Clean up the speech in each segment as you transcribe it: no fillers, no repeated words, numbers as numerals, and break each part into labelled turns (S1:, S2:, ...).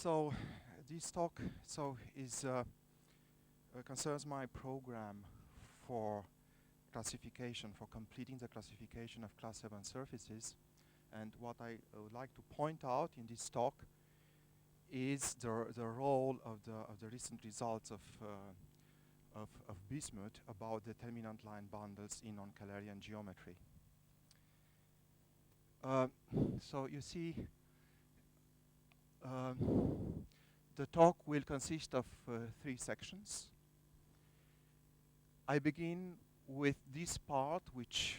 S1: So this talk concerns my program for classification, for completing the classification of class 7 surfaces. And what I would like to point out in this talk is the role of the recent results of Bismut about determinant line bundles in non-Kählerian geometry. So you see, the talk will consist of 3 sections. I begin with this part, which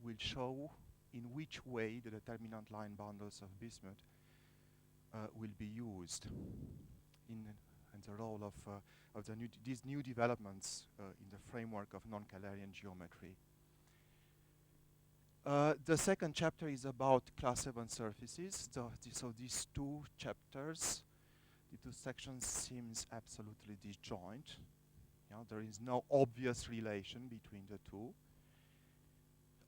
S1: will show in which way the determinant line bundles of Bismut will be used in the role of these new developments in the framework of non-Kählerian geometry. The second chapter is about class 7 surfaces. So these 2 chapters, the 2 sections seems absolutely disjoint. There is no obvious relation between the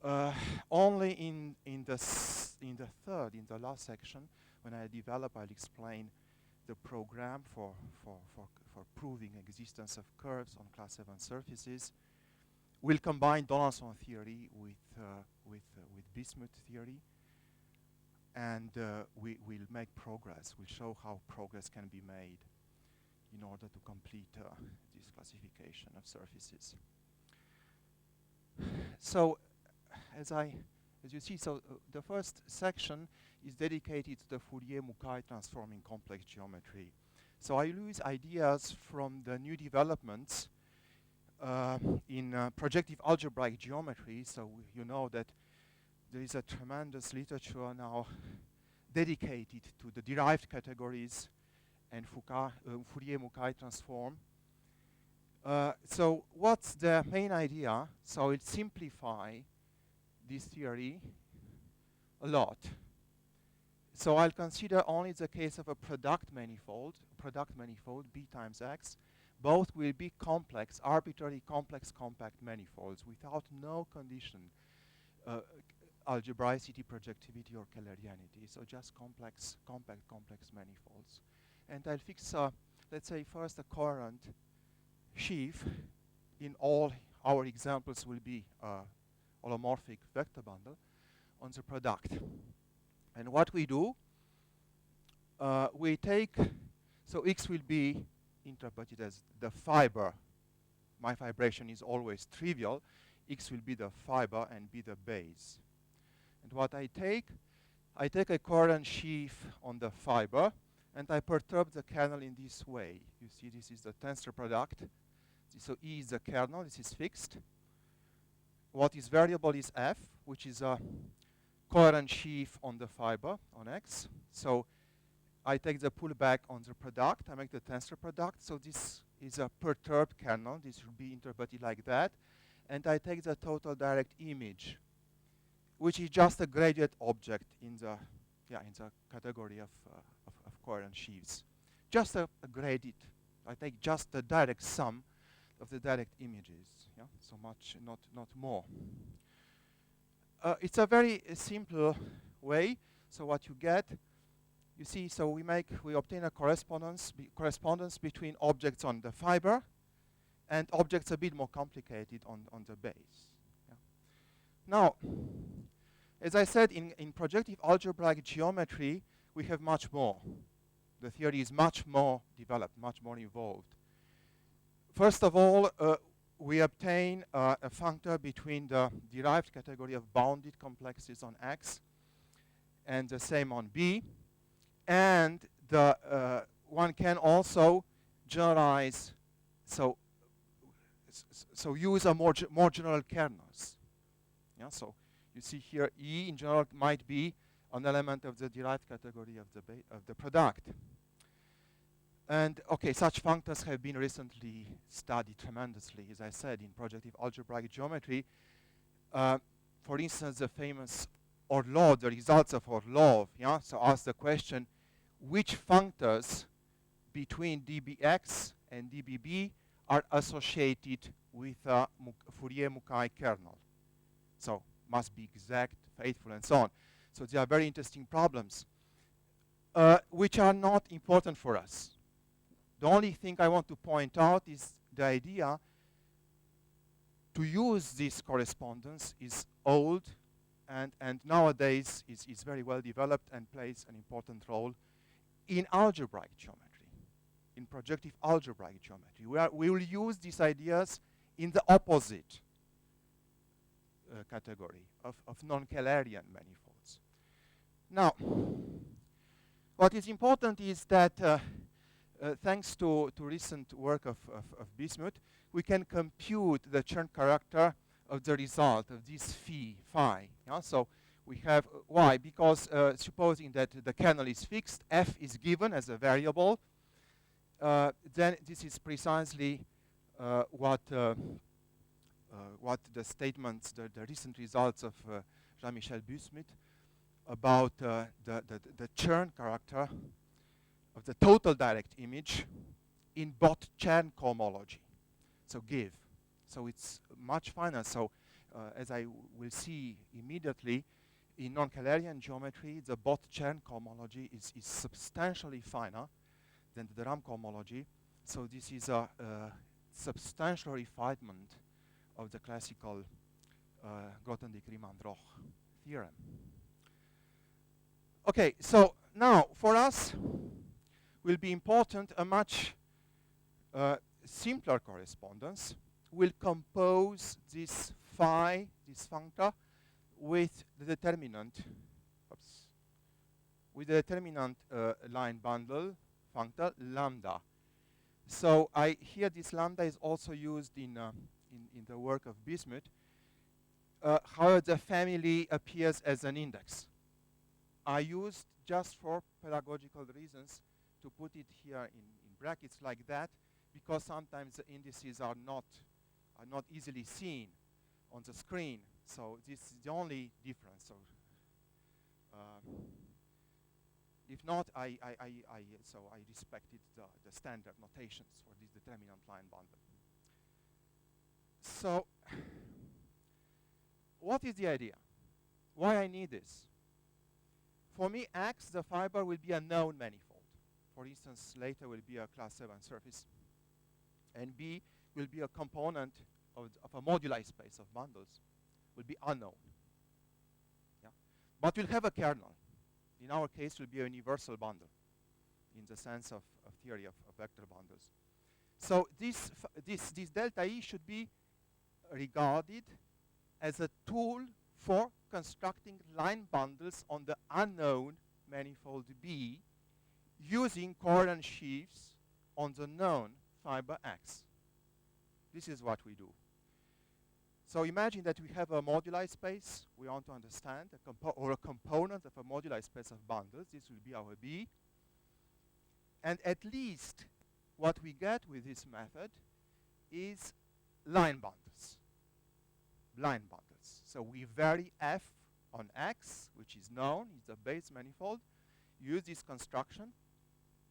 S1: 2. Only in the last section, when I develop, I'll explain the program for proving existence of curves on class 7 surfaces. We'll combine Donaldson theory with Bismut theory, and we'll make progress. We'll show how progress can be made in order to complete this classification of surfaces. So, as you see, the first section is dedicated to the Fourier-Mukai transforming complex geometry. So I use ideas from the new developments in projective algebraic geometry. So you know that there is a tremendous literature now dedicated to the derived categories and Fourier-Mukai transform. So what's the main idea? So it simplifies this theory a lot. So I'll consider only the case of a product manifold, B times X. Both will be complex, arbitrary complex compact manifolds without no condition, algebraicity, projectivity, or Kählerianity. So just complex, compact, complex manifolds. And I'll fix, let's say, first a coherent sheaf. In all our examples will be holomorphic vector bundle on the product. And what we do, we take, so X will be interpreted as the fiber. My fibration is always trivial. X will be the fiber and be the base. And what I take a coherent sheaf on the fiber, and I perturb the kernel in this way. You see, this is the tensor product. So E is the kernel. This is fixed. What is variable is F, which is a coherent sheaf on the fiber on X. So I take the pullback on the product. I make the tensor product. So this is a perturbed kernel. This will be interpreted like that. And I take the total direct image, which is just a gradient object in the category of coherent sheaves. Just a gradient. I take just the direct sum of the direct images. Yeah, so much, not more. It's a very simple way. So what you get, you see, so we obtain a correspondence between objects on the fiber and objects a bit more complicated on the base. Yeah. Now, as I said, in projective algebraic geometry, we have much more. The theory is much more developed, much more involved. First of all, we obtain a functor between the derived category of bounded complexes on X and the same on B. And one can also generalize, so use a more general kernels. Yeah, so you see here E in general might be an element of the derived category of the product. And okay, such functors have been recently studied tremendously, as I said, in projective algebraic geometry. For instance, the famous Orlov, the results of Orlov, yeah, so ask the question, which functors between dBx and dBb are associated with a Fourier-Mukai kernel? So must be exact, faithful, and so on. So they are very interesting problems. which are not important for us. The only thing I want to point out is the idea to use this correspondence is old and nowadays is very well developed and plays an important role in algebraic geometry, in projective algebraic geometry. We will use these ideas in the opposite category of non-Kählerian manifolds. Now, what is important is that thanks to recent work of Bismut, we can compute the Chern character of the result of this phi. Yeah? So we have why? Because supposing that the kernel is fixed, f is given as a variable, then this is precisely what the statements, the recent results of Jean-Michel Bismut about the Chern character of the total direct image in Bott-Chern cohomology. So give. So it's much finer. So as I will see immediately, in non-Kählerian geometry, the Bott-Chern cohomology is substantially finer than the Ram cohomology. So this is a substantial refinement of the classical Grothendieck-Riemann-Roch theorem. Okay, so now for us will be important a much simpler correspondence. We'll compose this phi, this functor, with the determinant, with the determinant line bundle functor lambda. So here this lambda is also used in the work of Bismut. However, the family appears as an index. I used, just for pedagogical reasons, to put it here in brackets like that, because sometimes the indices are not easily seen on the screen. So this is the only difference. So if not, I respected the standard notations for this determinant line bundle. So what is the idea? Why I need this? For me, X, the fiber, will be a known manifold. For instance, later will be a class 7 surface. And B will be a component of a moduli space of bundles, will be unknown. Yeah? But we'll have a kernel. In our case, it will be a universal bundle in the sense of theory of vector bundles. So this delta E should be regarded as a tool for constructing line bundles on the unknown manifold B using covariant sheaves on the known fiber X. This is what we do. So imagine that we have a moduli space we want to understand, or a component of a moduli space of bundles. This will be our B. And at least what we get with this method is line bundles, line bundles. So we vary F on X, which is known, is the base manifold, use this construction,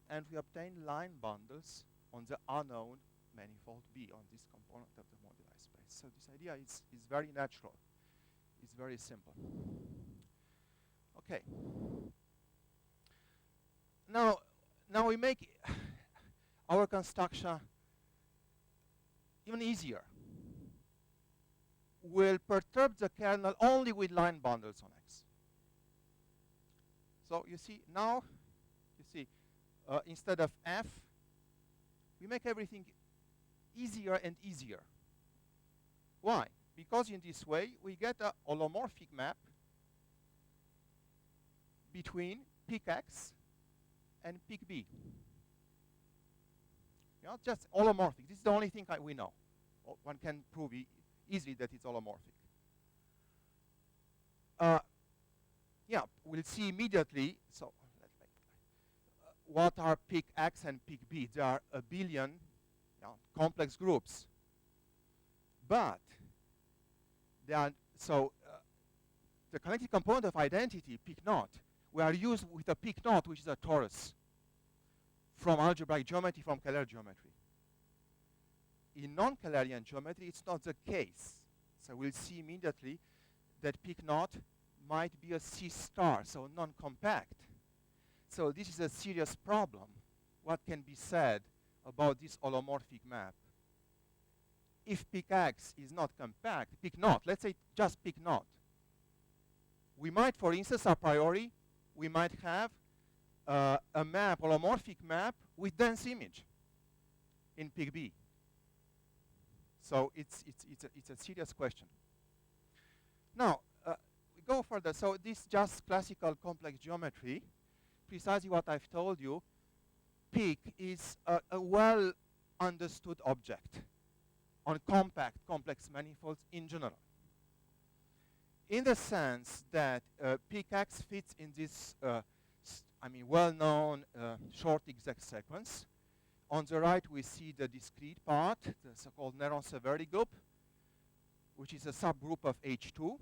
S1: and we obtain line bundles on the unknown manifold B, on this component of the moduli space. So this idea is very natural. It's very simple. Okay. Now we make our construction even easier. We'll perturb the kernel only with line bundles on X. So you see, now, instead of F, we make everything easier and easier. Why? Because in this way, we get a holomorphic map between peak X and peak B. Yeah, just holomorphic. This is the only thing we know. One can prove easily that it's holomorphic. Yeah, we'll see immediately. So what are peak X and peak B? There are a billion complex groups. But there are, the connected component of identity, peak naught, we are used with a peak naught, which is a torus from algebraic geometry, from Kähler geometry. In non-Kählerian geometry, it's not the case. So we'll see immediately that peak naught might be a C star, so non-compact. So this is a serious problem. What can be said about this holomorphic map? If pick X is not compact, pick not, let's say just pick not. We might, for instance, a priori, we might have a map, holomorphic map, with dense image in pick B. So it's a serious question. Now, we go further. So this just classical complex geometry, precisely what I've told you. Pick is a well understood object on compact complex manifolds in general, in the sense that pick X fits in this well-known short exact sequence. On the right we see the discrete part, the so-called Néron-Severi group, which is a subgroup of H2.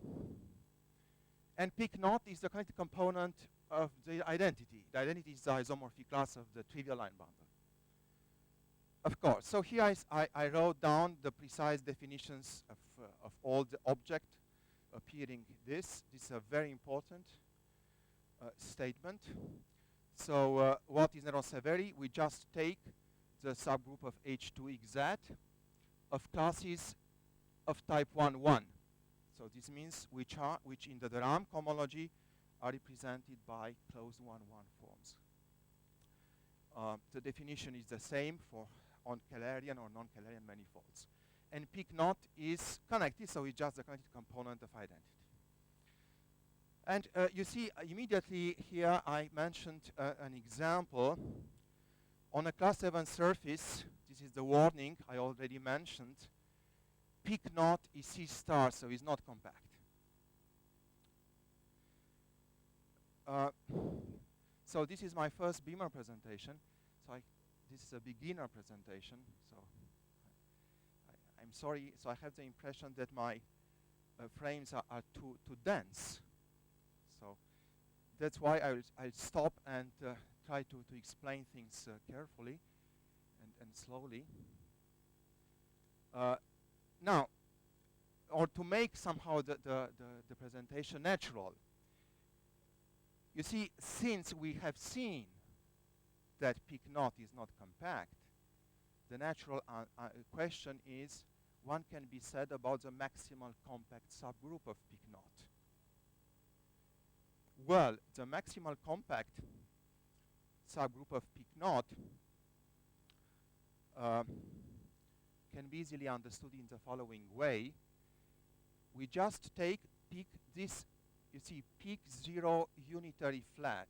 S1: And pick naught is the connected component of the identity. The identity is the isomorphic class of the trivial line bundle. Of course, so here I wrote down the precise definitions of all the object appearing this. This is a very important statement. So what is Néron-Severi? We just take the subgroup of H2XZ of classes of type 1, 1. So this means which in the Ram cohomology are represented by closed 1, 1 forms. The definition is the same for on Kählerian or non-Kählerian manifolds. And pick naught is connected, so it's just the connected component of identity. And you see immediately here I mentioned an example on a class 7 surface. This is the warning I already mentioned. Pick naught is C star, so it's not compact. So this is my first Beamer presentation. So this is a beginner presentation. So I'm sorry. So I have the impression that my frames are too dense. So that's why I'll stop and try to explain things carefully and slowly. Now, or to make somehow the presentation natural, you see, since we have seen that pick naught is not compact, the natural question is, what can be said about the maximal compact subgroup of pick naught? Well, the maximal compact subgroup of pick naught can be easily understood in the following way. We just take pick this, you see, pick 0 unitary flat.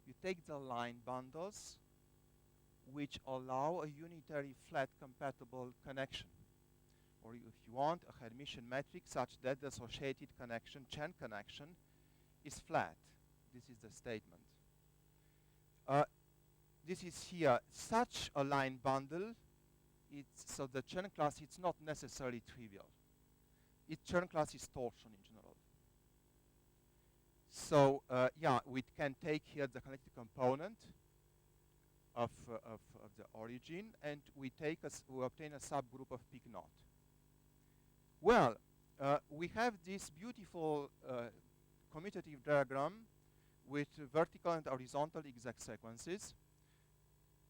S1: You take the line bundles which allow a unitary flat compatible connection. Or if you want, a Hermitian metric such that the associated connection, chain connection, is flat. This is the statement. This is here such a line bundle. So the Chern class, it's not necessarily trivial. Its Chern class is torsion in general. So yeah, we can take here the connected component of the origin, and we obtain a subgroup of pick naught. Well, we have this beautiful commutative diagram with vertical and horizontal exact sequences,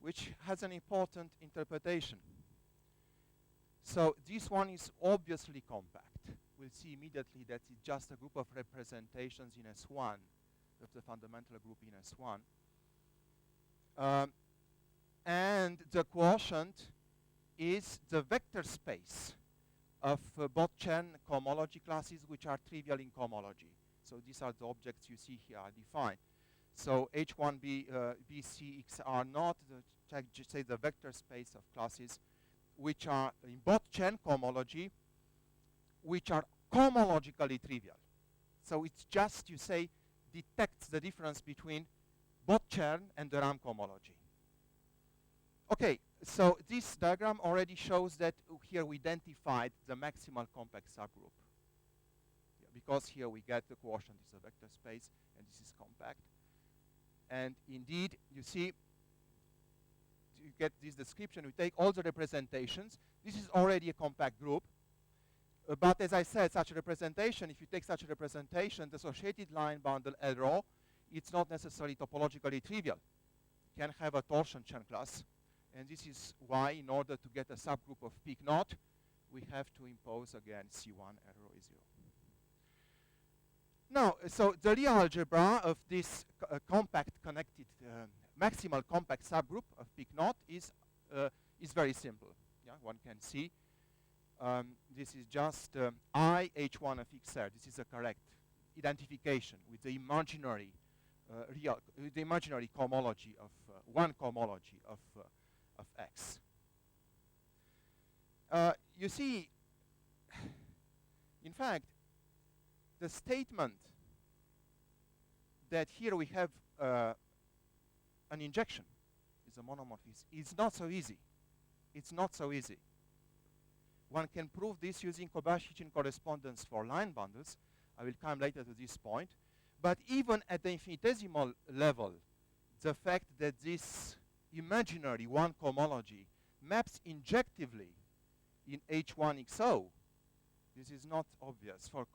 S1: which has an important interpretation. So this one is obviously compact. We'll see immediately that it's just a group of representations in S1 of the fundamental group in S1. And the quotient is the vector space of Bot-Chen cohomology classes which are trivial in cohomology. So these are the objects you see here are defined. So H1B BCXR naught, just say the vector space of classes which are in Bot-Chen cohomology, which are cohomologically trivial. So it's just, you say, detects the difference between Bot-Chen and the Ram cohomology. Okay, so this diagram already shows that here we identified the maximal compact subgroup. Yeah, because here we get the quotient is a vector space, and this is compact. And indeed, you see, you get this description, we take all the representations. This is already a compact group. But as I said, such a representation, if you take such a representation, the associated line bundle L rho it's not necessarily topologically trivial. It can have a torsion Chern class. And this is why, in order to get a subgroup of peak naught, we have to impose again C1 error is 0. Now, so the real algebra of this compact connected, maximal compact subgroup of peak naught is very simple. Yeah, one can see. This is just I H1 of XR. This is a correct identification with the imaginary the imaginary cohomology of one cohomology of X. You see, in fact, the statement that here we have an injection is a monomorphism is not so easy. It's not so easy. One can prove this using Kobayashi-Chin correspondence for line bundles. I will come later to this point. But even at the infinitesimal level, the fact that this imaginary one cohomology maps injectively in H1XO, this is not obvious for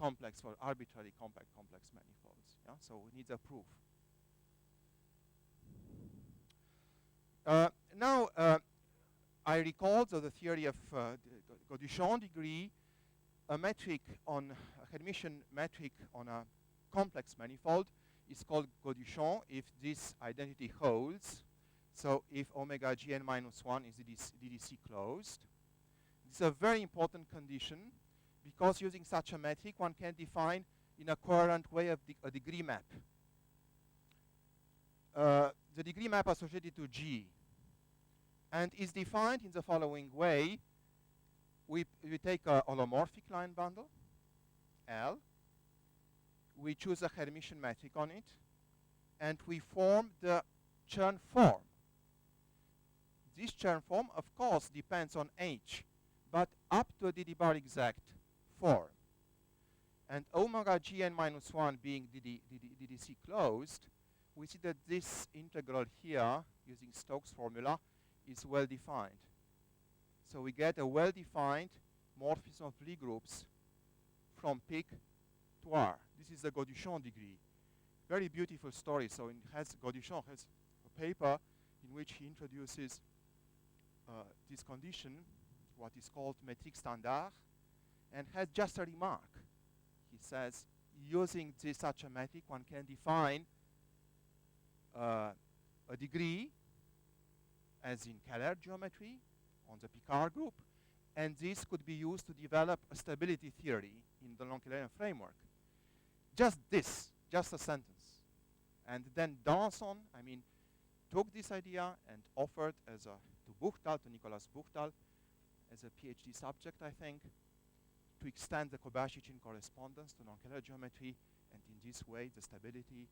S1: arbitrary compact complex manifolds. Yeah? So we need a proof. Now, I recalled the theory of Gauduchon degree, a metric on a Hermitian metric on a complex manifold is called Gauduchon if this identity holds. So if omega gn minus 1 is DDC closed. This is a very important condition because using such a metric one can define in a coherent way a degree map. The degree map associated to G and is defined in the following way. We take a holomorphic line bundle, L. We choose a Hermitian metric on it, and we form the Chern form. This Chern form, of course, depends on H, but up to a DD bar exact form. And omega gn minus 1 being DDC closed, we see that this integral here, using Stokes' formula, is well defined. So we get a well-defined morphism of Lie groups from peak to R. This is the Gauduchon degree. Very beautiful story. So Gauduchon has a paper in which he introduces this condition, what is called metric standard, and has just a remark. He says, using such a metric, one can define a degree, as in Kähler geometry, on the Picard group, and this could be used to develop a stability theory in the non-Kählerian framework. Just this, just a sentence. And then Danson, took this idea and offered to Buchtal, to Nicolas Buchtal, as a PhD subject, I think, to extend the Kobayashi-Chin correspondence to non-Kähler geometry, and in this way the stability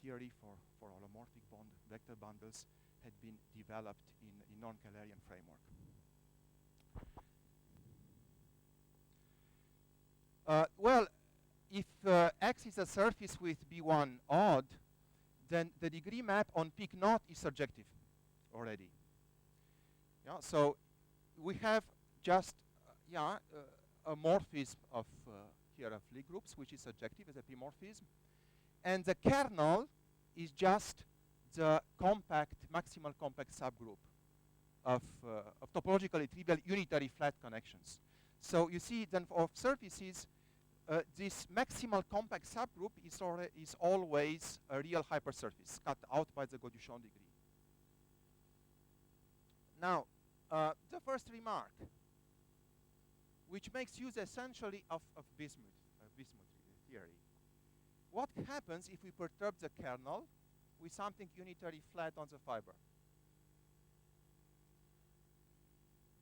S1: theory for holomorphic vector bundles had been developed in non-Kählerian framework. Well, if X is a surface with B1 odd, then the degree map on peak naught is surjective already. Yeah, so we have just a morphism of here of Lie groups, which is surjective as a p-morphism, and the kernel is just the maximal compact subgroup of topologically trivial unitary flat connections. So you see then of surfaces, this maximal compact subgroup is always a real hypersurface cut out by the Gauduchon degree. Now, the first remark, which makes use essentially of Bismut theory. What happens if we perturb the kernel with something unitary flat on the fiber?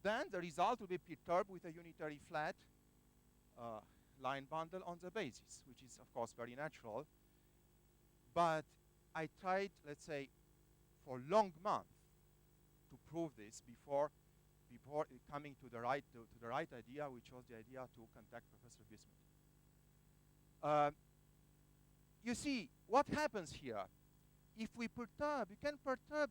S1: Then the result will be perturbed with a unitary flat line bundle on the basis, which is, of course, very natural. But I tried, let's say, for long months to prove this before coming to the right idea, which was the idea to contact Professor Bismut. You see, what happens here? If we perturb, you can perturb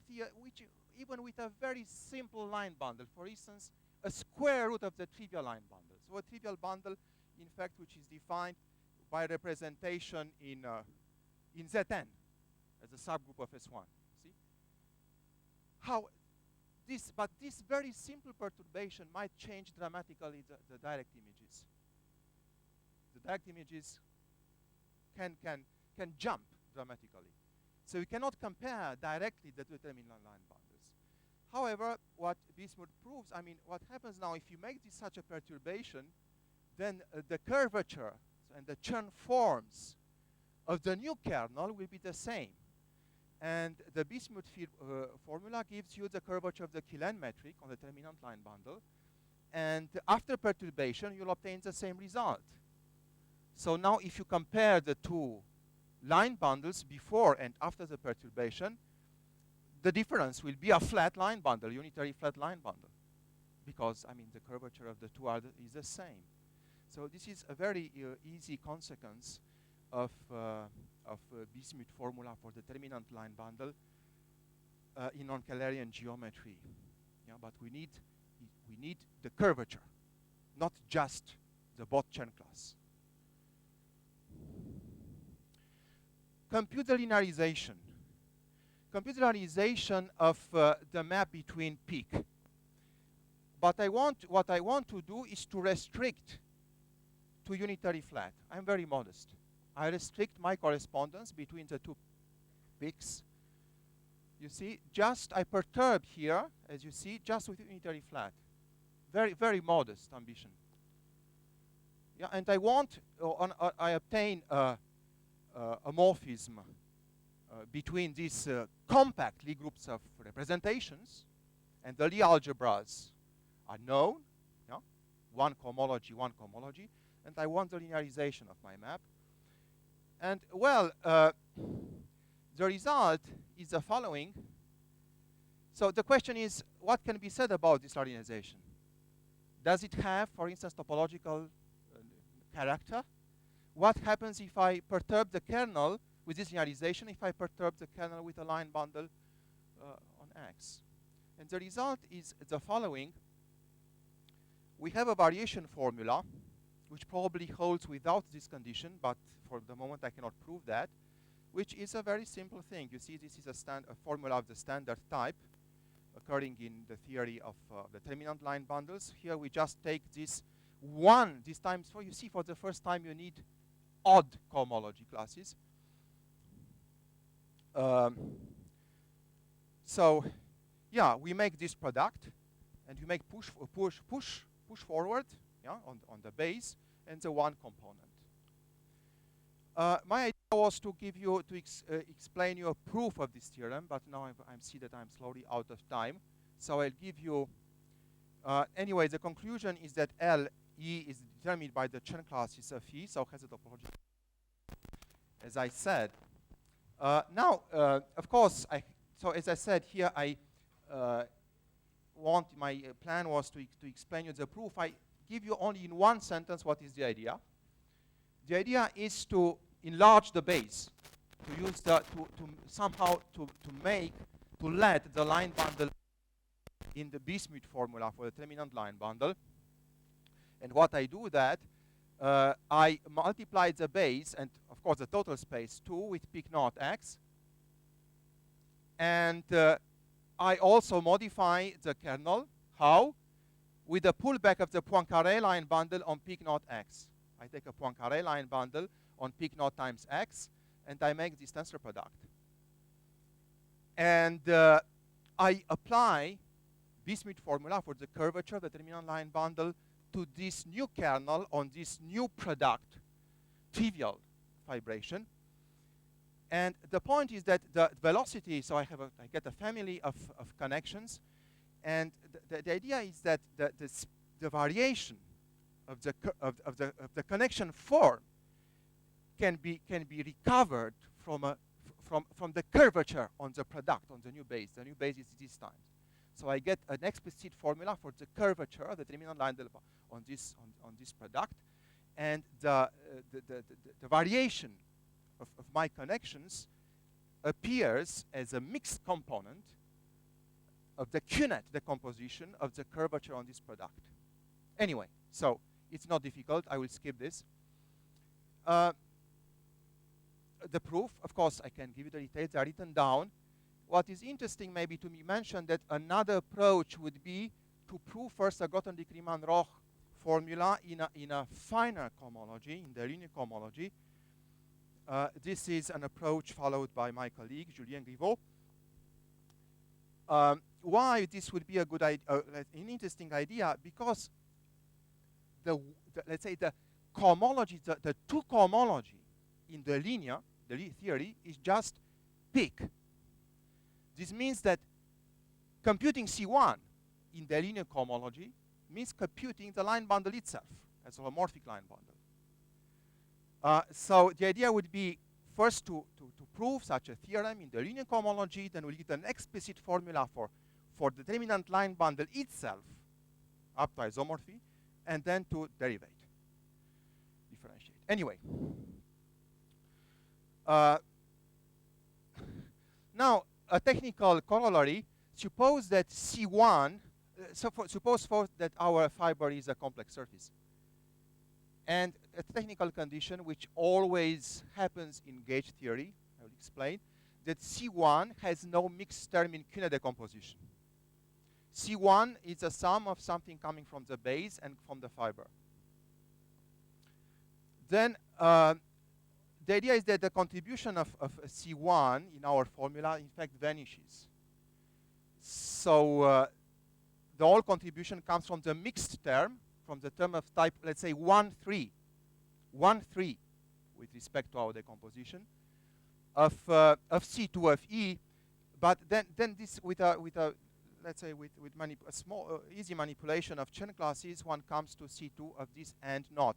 S1: even with a very simple line bundle. For instance, a square root of the trivial line bundle. So a trivial bundle, in fact, which is defined by representation in Zn. as a subgroup of S1. See? How but this very simple perturbation might change dramatically the direct images. The direct images can jump dramatically. So you cannot compare directly the determinant line bundles. However, what Bismut proves, I mean, what happens now if you make this such a perturbation, then the curvature and the Chern forms of the new kernel will be the same. And the Bismut formula gives you the curvature of the Kählerian metric on the determinant line bundle. And after perturbation, you'll obtain the same result. So now if you compare the two line bundles before and after the perturbation, the difference will be a flat line bundle, unitary flat line bundle. Because, I mean, the curvature of the two is the same. So this is a very easy consequence of Bismut formula for the determinant line bundle in non-Kählerian geometry. Yeah, but we need the curvature, not just the Bott-Chern class. Computer linearization. Computer linearization of the map between peak. But what I want to do is to restrict to unitary flat. I'm very modest. I restrict my correspondence between the two peaks. You see, just I perturb here, as you see, just with unitary flat. Very, very modest ambition. Yeah, and I want, I obtain a morphism between these compact Lie groups of representations, and the Lie algebras are known. Yeah? One cohomology, and I want the linearization of my map. And, well, the result is the following. So the question is, what can be said about this linearization? Does it have, for instance, topological character? What happens if I perturb the kernel with this linearization, if I perturb the kernel with a line bundle on X? And the result is the following. We have a variation formula, which probably holds without this condition, but for the moment I cannot prove that, which is a very simple thing. You see, this is a formula of the standard type occurring in the theory of the determinant line bundles. Here we just take this one, this time, so you see for the first time you need odd cohomology classes. So, yeah, we make this product, and we make push forward, yeah, on the base, and the one component. My idea was to give you, explain you a proof of this theorem, but now I see that I'm slowly out of time. So I'll give you, anyway, the conclusion is that LE is determined by the Chern classes of E, so has a topology, as I said. Now, of course, so as I said here, my plan was to explain you the proof. I give you only in one sentence what is the idea. The idea is to enlarge the base, to use somehow let the line bundle in the Bismut formula for the determinant line bundle. And what I do that, I multiply the base and of course the total space 2 with peak naught X. And I also modify the kernel. How? With a pullback of the Poincaré line bundle on peak naught X. I take a Poincaré line bundle on peak naught times X, and I make this tensor product. And I apply Bismut formula for the curvature of the determinant line bundle to this new kernel on this new product, trivial vibration. And the point is that the velocity, so I get a family of connections, and the idea is that the variation of the connection form can be recovered from the curvature on the product, on the new base. The new base is this time. So I get an explicit formula for the curvature of the determinant line on this product, and the variation of my connections appears as a mixed component of the QNet decomposition of the curvature on this product. Anyway, so it's not difficult. I will skip this. the proof. Of course, I can give you the details. They are written down. What is interesting maybe to be mentioned that another approach would be to prove first the Grothendieck-Riemann-Roch formula in a finer cohomology, in the linear cohomology. This is an approach followed by my colleague, Julien Griveaux. Why this would be a good idea, an interesting idea? Because let's say the cohomology, the two cohomology in the linear, theory, is just peak. This means that computing C1 in the linear cohomology means computing the line bundle itself as a holomorphic line bundle. So the idea would be first to prove such a theorem in the linear cohomology, then we'll get an explicit formula for the determinant line bundle itself up to isomorphy, and then to differentiate. Anyway, now a technical corollary, suppose that C1, suppose that our fiber is a complex surface. And a technical condition which always happens in gauge theory, I will explain, that C1 has no mixed term in Kuehne decomposition. C1 is a sum of something coming from the base and from the fiber. Then the idea is that the contribution of C1 in our formula in fact vanishes. So the whole contribution comes from the mixed term, from the term of type, let's say 1, 3 with respect to our decomposition of C2 of E, but then this with a let's say with a small easy manipulation of Chen classes, one comes to C2 of this and not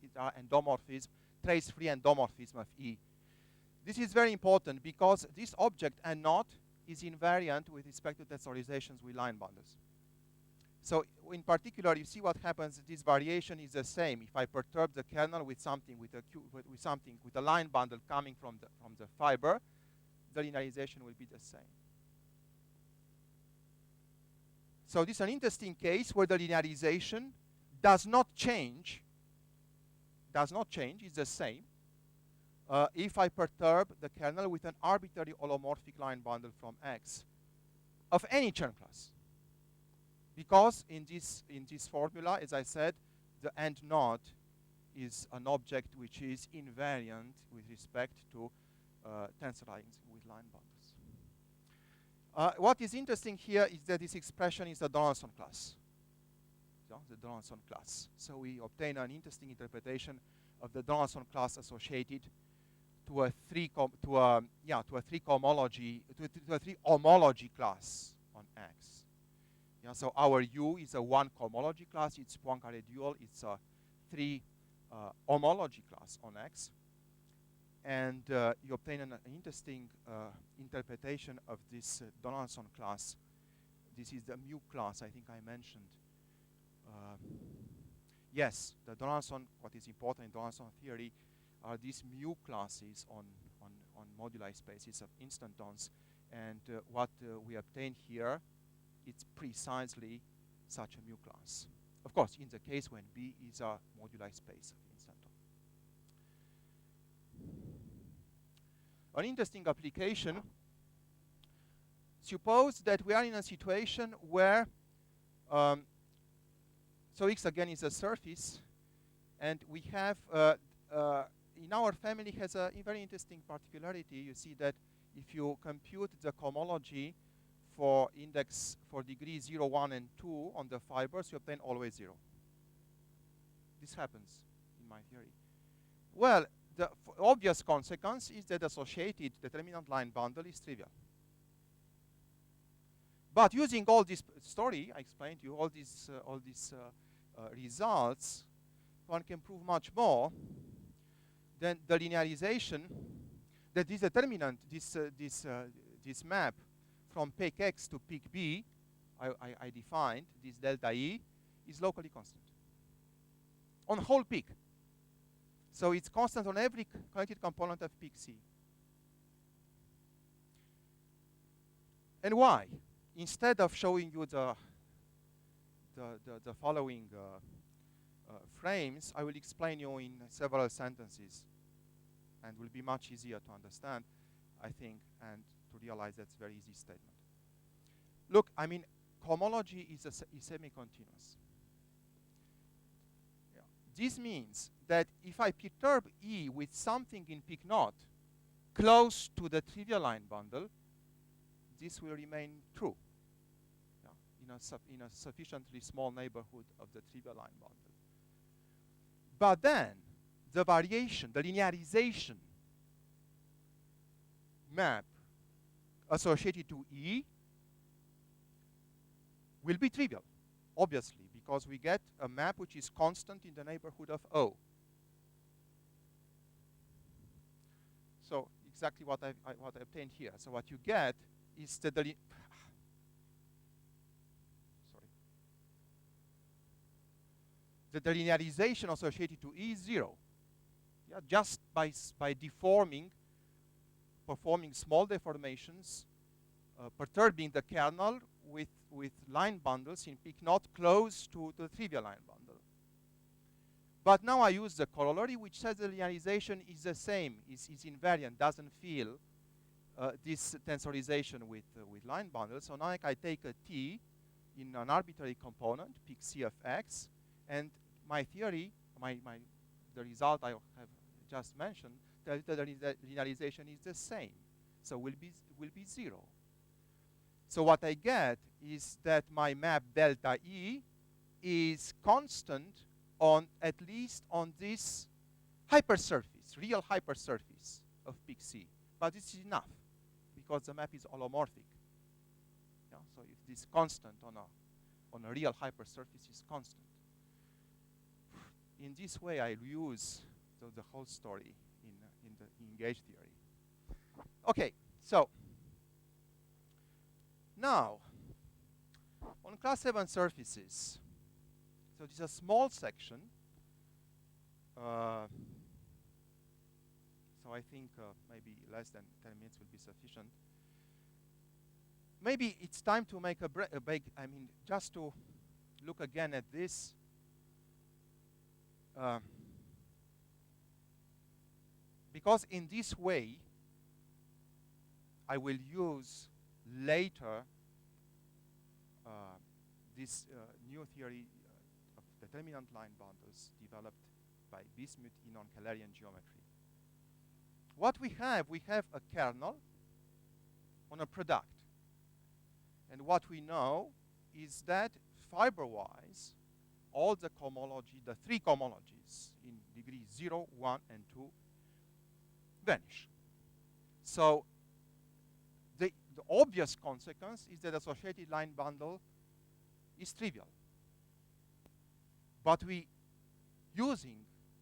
S1: is our endomorphism, trace-free endomorphism of E. This is very important because this object and not is invariant with respect to tensorizations with line bundles. So in particular, you see what happens. This variation is the same. If I perturb the kernel with something with a line bundle coming from the fiber, the linearization will be the same. So this is an interesting case where the linearization does not change. It's the same. If I perturb the kernel with an arbitrary holomorphic line bundle from X of any Chern class. Because in this formula, as I said, the and not is an object which is invariant with respect to tensorizing with line bundles. What is interesting here is that this expression is the Donaldson class. So the Donaldson class. So we obtain an interesting interpretation of the Donaldson class associated to a three homology class on X. Yeah, so our U is a 1 cohomology class. It's Poincaré dual. It's a 3 homology class on X. And you obtain an interesting interpretation of this Donaldson class. This is the mu class I think I mentioned. Yes, the Donaldson, what is important in Donaldson theory are these mu classes on moduli spaces of instantons. And what we obtain here, it's precisely such a mu class. Of course, in the case when B is a moduli space of instanton. An interesting application, suppose that we are in a situation where, so X again is a surface, and we have, in our family has a very interesting particularity. You see that if you compute the cohomology for index for degree 0, 1, and 2 on the fibers, you obtain always 0. This happens in my theory. Well, the obvious consequence is that the associated determinant line bundle is trivial. But using all this story, I explained to you all these results, one can prove much more. Then the linearization, that this determinant, this map from peak X to peak B, I defined, this delta E, is locally constant on whole peak. So it's constant on every connected component of peak C. And why? Instead of showing you the following frames, I will explain you in several sentences. and will be much easier to understand, I think, and to realize that's a very easy statement. Look, I mean, cohomology is semi-continuous. Yeah. This means that if I perturb E with something in peak naught close to the trivial line bundle, this will remain true, yeah, in a sufficiently small neighborhood of the trivial line bundle. But then the variation, the linearization map associated to E will be trivial, obviously, because we get a map which is constant in the neighborhood of O. So exactly what I obtained here. So what you get is that the linearization associated to E is 0. Yeah, just by performing small deformations, perturbing the kernel with line bundles in peak naught close to the trivial line bundle. But now I use the corollary, which says the linearization is the same, is invariant, doesn't feel this tensorization with line bundles. So now I take a T in an arbitrary component, peak C of X, and my theory, the result I have just mentioned, the linearization is the same. So will be 0. So what I get is that my map delta E is constant on at least on this hypersurface, real hypersurface of peak C. But this is enough because the map is holomorphic. Yeah, so if this constant on a real hypersurface is constant. In this way, I use the whole story in the gauge theory. Okay, so now on class 7 surfaces, so this is a small section. So I think maybe less than 10 minutes will be sufficient. Maybe it's time to make a break. I mean, just to look again at this. Because in this way, I will use later this new theory of determinant line bundles developed by Bismut in non-Kählerian geometry. What we have a kernel on a product. And what we know is that fiber-wise, all the cohomology, the 3 cohomologies in degree 0, 1, and 2 vanish. So the obvious consequence is that the associated line bundle is trivial. But using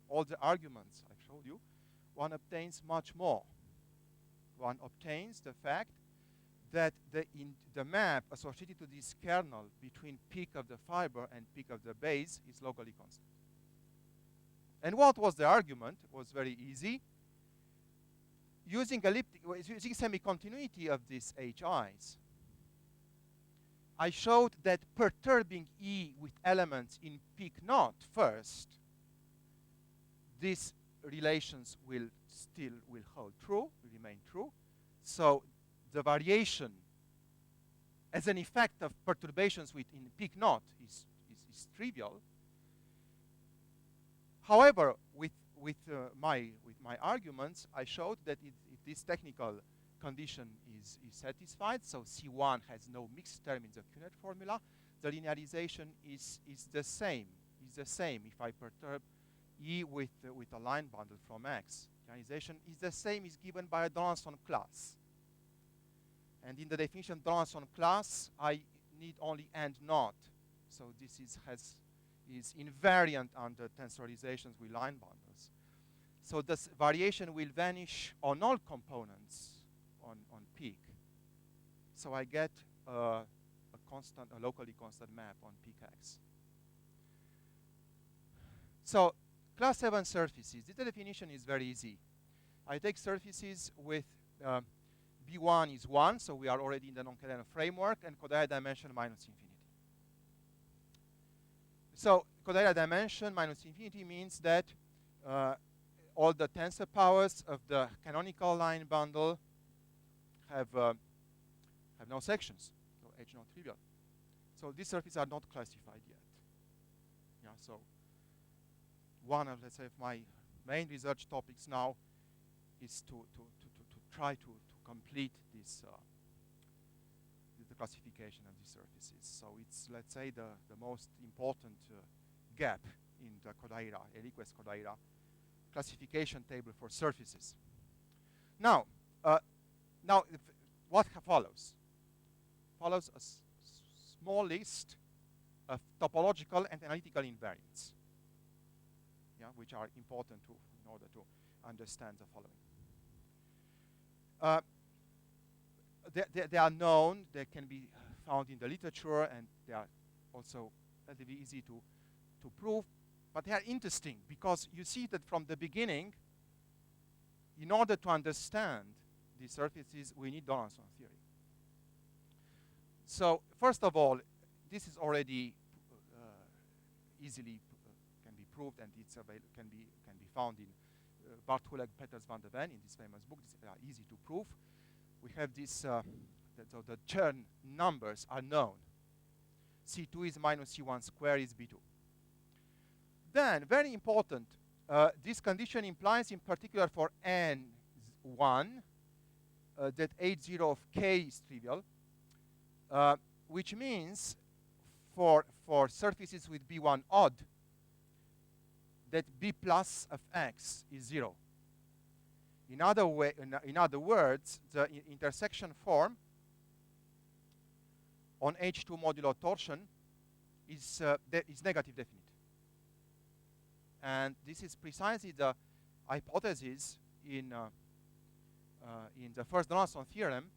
S1: all the arguments I showed you, one obtains much more. One obtains the fact that the map associated to this kernel between peak of the fiber and peak of the base is locally constant. And what was the argument? It was very easy. Using semi-continuity of these HIs, I showed that perturbing E with elements in peak naught first, these relations will hold true, will remain true. So the variation as an effect of perturbations in peak naught is trivial. However, with my arguments, I showed that if this technical condition is satisfied, so C1 has no mixed term in the Kunet formula, the linearization is the same. Is the same if I perturb E with a line bundle from X. Linearization is the same is given by a Donaldson class. And in the definition of Donaldson class, I need only and not. So this is invariant under tensorizations with line bundles. So this variation will vanish on all components on peak. So I get a locally constant map on peak X. So class 7 surfaces. The definition is very easy. I take surfaces with B1 is 1, so we are already in the non-Kählerian framework, and Kodaira dimension minus infinity. So Kodaira dimension minus infinity means that all the tensor powers of the canonical line bundle have no sections, so H non-trivial. So these surfaces are not classified yet. Yeah, so one of, let's say, of my main research topics now is to try to complete this the classification of these surfaces. So it's, let's say, the most important gap in the Kodaira, Eliquez Kodaira classification table for surfaces. Now, what follows? Follows a small list of topological and analytical invariants, yeah, which are important in order to understand the following. They are known, they can be found in the literature, and they are also relatively easy to prove, but they are interesting because you see that from the beginning, in order to understand these surfaces, we need Donaldson theory. So first of all, this is already easily can be proved, and it's can be found in Bart Huleg, Peters van der Ven in this famous book. These are easy to prove. We have this, so the Chern numbers are known. C2 is minus C1 square is B2. Then, very important, this condition implies in particular for N1 that H0 of K is trivial, which means for surfaces with B1 odd, that B plus of X is 0. In other words, the intersection form on H2 modulo torsion is negative definite. And this is precisely the hypothesis in the first Donaldson theorem,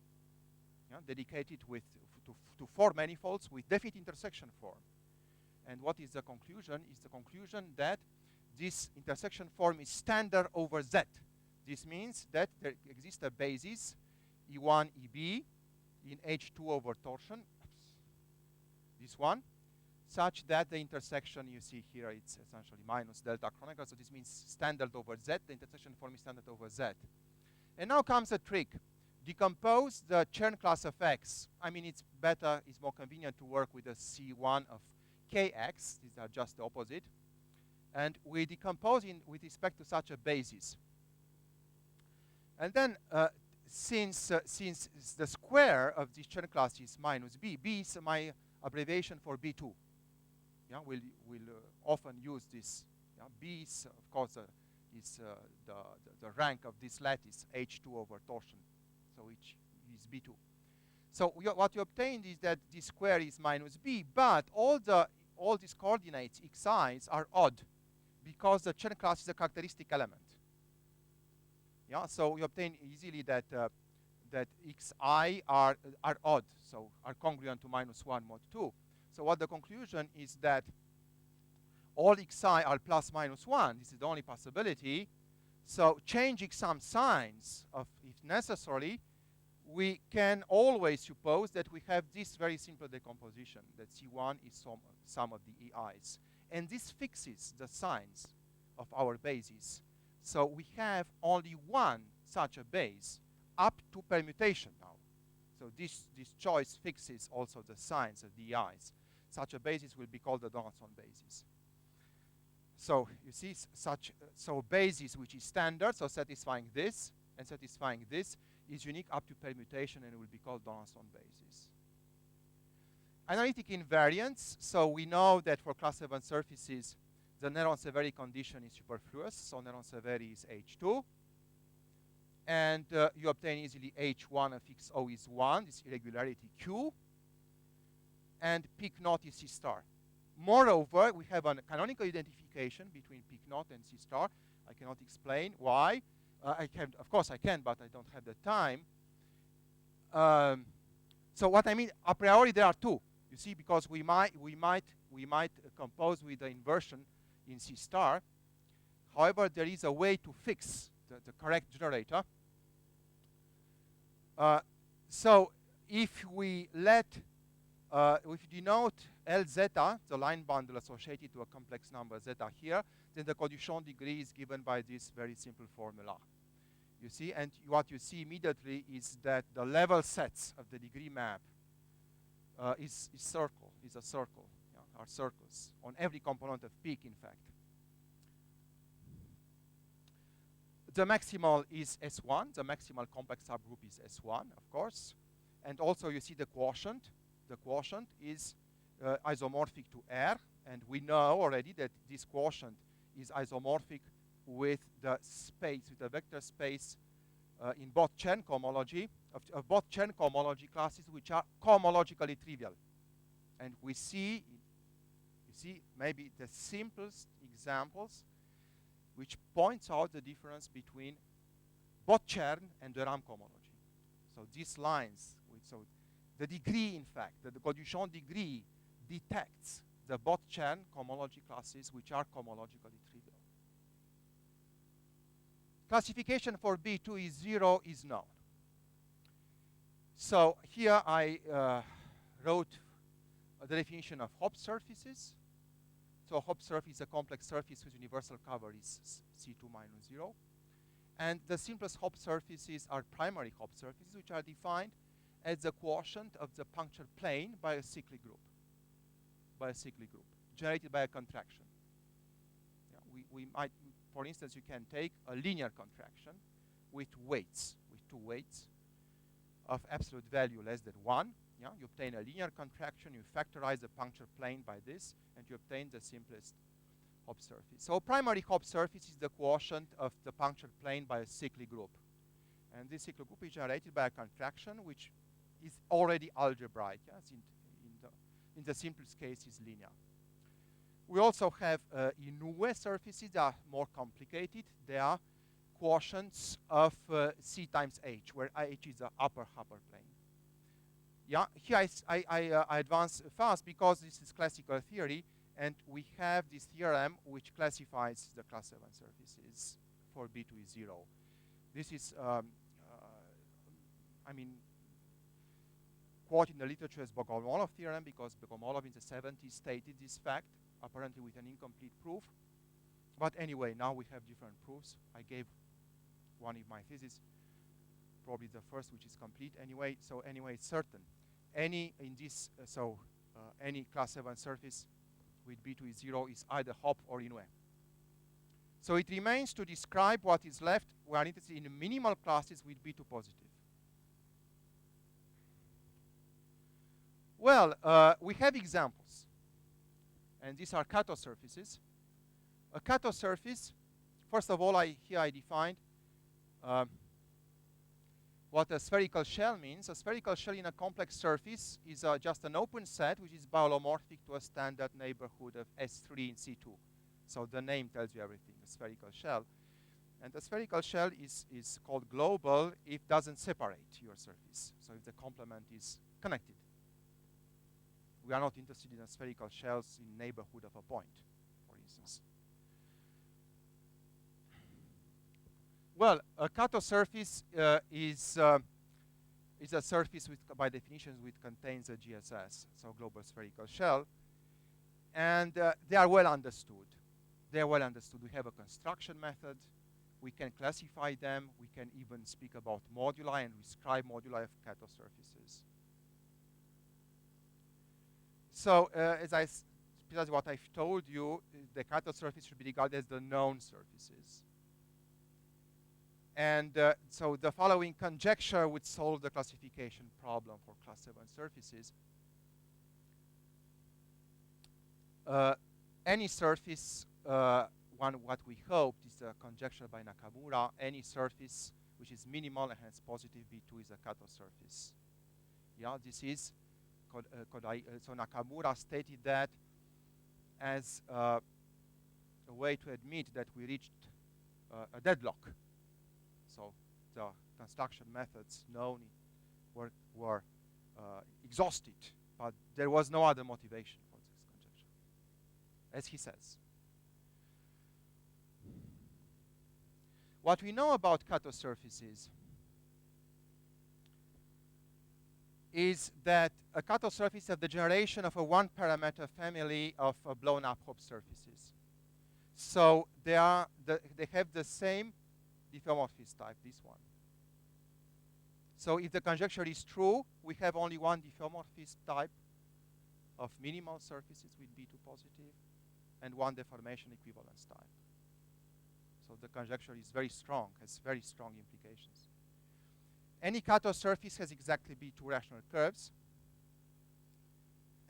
S1: yeah, dedicated to four manifolds with definite intersection form. And what is the conclusion? Is the conclusion that this intersection form is standard over Z. This means that there exists a basis, E1, EB, in H2 over torsion, this one, such that the intersection you see here, it's essentially minus delta Kronecker, so this means standard over Z, the intersection form is standard over Z. And now comes a trick. Decompose the Chern class of X. I mean, it's better, it's more convenient to work with a C1 of Kx, these are just the opposite. And we decompose with respect to such a basis. And then, since the square of this Chern class is minus B, B is my abbreviation for B2. Yeah, we'll often use this. Yeah, B is, of course, is the rank of this lattice, H2 over torsion, so which is B2. So what you obtained is that this square is minus B, but all these coordinates xi's are odd because the Chern class is a characteristic element. Yeah, so we obtain easily that that xi are odd, so are congruent to minus 1 mod 2. So what the conclusion is that all xi are plus minus 1. This is the only possibility. So changing some signs of, if necessary, we can always suppose that we have this very simple decomposition, that C1 is sum of the EIs. And this fixes the signs of our bases. So we have only one such a base up to permutation now. So this choice fixes also the signs of the EIs. Such a basis will be called the Donaldson basis. So you see, so basis which is standard, so satisfying this and satisfying this, is unique up to permutation and will be called Donaldson basis. Analytic invariance. So we know that for class 7 surfaces, the Néron-Severi condition is superfluous. So Néron-Severi is H2. And you obtain easily H1 of XO is 1, this irregularity Q. And peak naught is C star. Moreover, we have a canonical identification between peak naught and C star. I cannot explain why. I can, of course I can, but I don't have the time. So what I mean, a priori there are two. You see, because we might compose with the inversion in C star. However, there is a way to fix the correct generator. So if we let if you denote L zeta, the line bundle associated to a complex number zeta here, then the condition degree is given by this very simple formula. You see, and what you see immediately is that the level sets of the degree map is a circle, yeah, are circles on every component of peak, in fact. The maximal is S1, the maximal complex subgroup is S1, of course. And also you see the quotient. The quotient is isomorphic to R, and we know already that this quotient is isomorphic with the space, with the vector space in both Chen cohomology, of both Chen cohomology classes, which are cohomologically trivial. And we see, you see, maybe the simplest examples which points out the difference between both Chern and the Ram cohomology. So these lines, so the degree, in fact, the condition degree detects the both Chern cohomology classes which are cohomologically trivial. Classification for B2 is 0 is known. So here I wrote the definition of Hopf surfaces. So Hopf surface is a complex surface whose universal cover is C2 minus 0. And the simplest Hopf surfaces are primary Hopf surfaces, which are defined as the quotient of the punctured plane by a cyclic group, generated by a contraction. Yeah, we might, for instance, you can take a linear contraction with weights, with two weights of absolute value less than 1. Yeah, you obtain a linear contraction, you factorize the punctured plane by this, and you obtain the simplest Hopf surface. So primary Hopf surface is the quotient of the punctured plane by a cyclic group. And this cyclic group is generated by a contraction which is already algebraic. Yes? In the simplest case is linear. We also have Inoue surfaces that are more complicated. They are quotients of C times H, where H is the upper plane. Yeah, here I advance fast because this is classical theory, and we have this theorem which classifies the class 7 surfaces for B2 is 0. This is, I mean, quoted in the literature as Bogomolov theorem because Bogomolov in the 70s stated this fact, apparently with an incomplete proof. But anyway, now we have different proofs. I gave one in my thesis, probably the first which is complete anyway. So anyway, it's certain. Any in this, any class 7 surface with B2 is 0 is either Hopf or Inoue. So it remains to describe what is left. We are interested in minimal classes with B2 positive. Well, we have examples. And these are Kato surfaces. A Kato surface, first of all, here I defined what a spherical shell means. A spherical shell in a complex surface is just an open set which is biolomorphic to a standard neighborhood of S3 in C2. So the name tells you everything, a spherical shell. And the spherical shell is called global if it doesn't separate your surface. So if the complement is connected. We are not interested in spherical shells in neighborhood of a point, for instance. Well, a Kato surface is a surface with, by definition, which contains a GSS, so global spherical shell. And they are well understood. They are well understood. We have a construction method. We can classify them. We can even speak about moduli and describe moduli of Kato surfaces. So because what I've told you, the Kato surface should be regarded as the known surfaces. And so the following conjecture would solve the classification problem for class 7 surfaces. Any surface, what we hoped is a conjecture by Nakamura, any surface which is minimal and has positive B2 is a Kato surface. Yeah, this is, so Nakamura stated that as a way to admit that we reached a deadlock. So the construction methods known were exhausted, but there was no other motivation for this conjecture, as he says. What we know about Kato surfaces is that a cutoff surface is the generation of a one-parameter family of blown-up Hopf surfaces. So they have the same diffeomorphism type, this one. So if the conjecture is true, we have only one diffeomorphism type of minimal surfaces with B2 positive and one deformation equivalence type. So the conjecture is very strong, has very strong implications. Any cutoff surface has exactly B2 rational curves